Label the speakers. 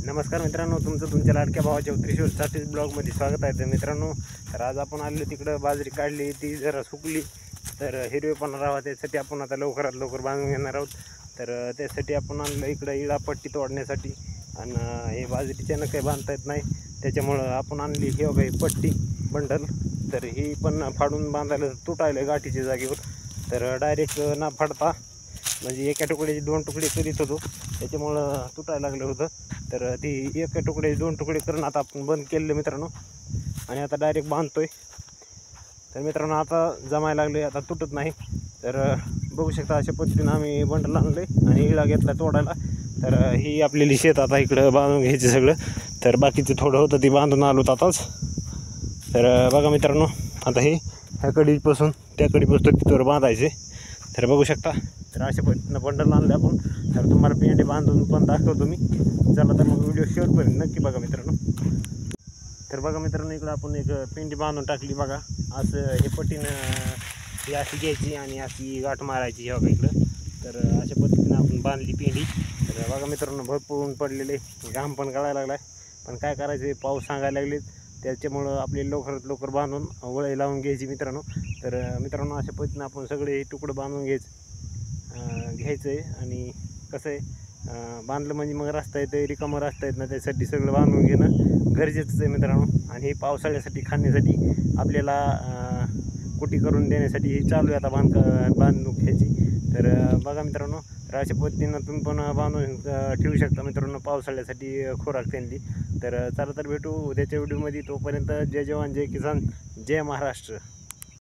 Speaker 1: नमस्कार मित्रांनो, तुमच्या लाडक्या भावाच्या त्रिशूर साठीच ब्लॉगमध्ये स्वागत आहे. तर मित्रांनो, तर आज आपण आलो तिकडं बाजरी काढली, ती जरा सुकली तर हिरवेपणा राहावा त्यासाठी आपण आता लवकरात लवकर बांधून घेणार आहोत. तर त्यासाठी आपण आणलं इकडं इळापट्टी तोडण्यासाठी. आणि हे बाजरीच्यानं काही बांधता येत नाही, त्याच्यामुळं आपण आणली ही बघा ही पट्टी बंडल. तर ही पण फाडून बांधायला तुटायला गाठीच्या जागेवर. तर डायरेक्ट ना फाडता म्हणजे एका तुकड्याचे दोन तुकडे करीत होतो, त्याच्यामुळं तुटायला लागलं होतं. तर ती एका तुकडे दोन तुकडे करून आता आपण बंद केलेलं मित्रांनो, आणि आता डायरेक्ट बांधतोय. तर मित्रांनो आता जमायला लागले, आता तुटत नाही. तर बघू शकता अशा पद्धतीनं आम्ही बंडल आणले आणि इळा घेतला तोडायला. तर ही आपलेली शेत आता इकडं बांधून घ्यायचं सगळं. तर बाकीचं थोडं होतं ते बांधून आलो आताच. तर बघा मित्रांनो, आता हे ह्या कडीपासून त्या कडीपासून तिथवर बांधायचे. तर बघू शकता, तर अशा पद्धतीनं बंडल आणले आपण. तर तुम्हाला पेंडे बांधून पण दाखवतो मी. चला तर मग व्हिडिओ शेवटपर्यंत नक्की बघा मित्रांनो. तर बघा मित्रांनो, इकडं आपण एक पेंडी बांधून टाकली बघा. असं हे पट्टीनं ही अशी घ्यायची आणि अशी गाठ मारायची बघा इकडं. तर अशा पद्धतीनं आपण बांधली पेंडी. तर बघा मित्रांनो, भरपूर ऊन पडलेले, घाम पण गळायला लागला आहे. पण काय करायचं, पाऊस सांगायला लागले, त्याच्यामुळं आपले लवकरात लवकर बांधून वळई लावून घ्यायची मित्रांनो. तर मित्रांनो अशा पद्धतीनं आपण सगळे तुकडं बांधून घ्यायचं आहे. आणि कसं आहे, बांधलं म्हणजे मग रस्ता येतं, रिकामं रस्ता येत ना, त्यासाठी सगळं बांधून घेणं गरजेचंच आहे मित्रांनो. आणि हे पावसाळ्यासाठी खाण्यासाठी आपल्याला कुटी करून देण्यासाठी हे चालू आहे आता बांधून घ्यायची. तर बघा मित्रांनो, तर अशा पद्धतीनं तुम्ही पण बांधून ठेवू शकता मित्रांनो पावसाळ्यासाठी खोराक त्यांनी. तर चला तर भेटू उद्याच्या व्हिडिओमध्ये. तोपर्यंत जय जवान जय किसान जय महाराष्ट्र.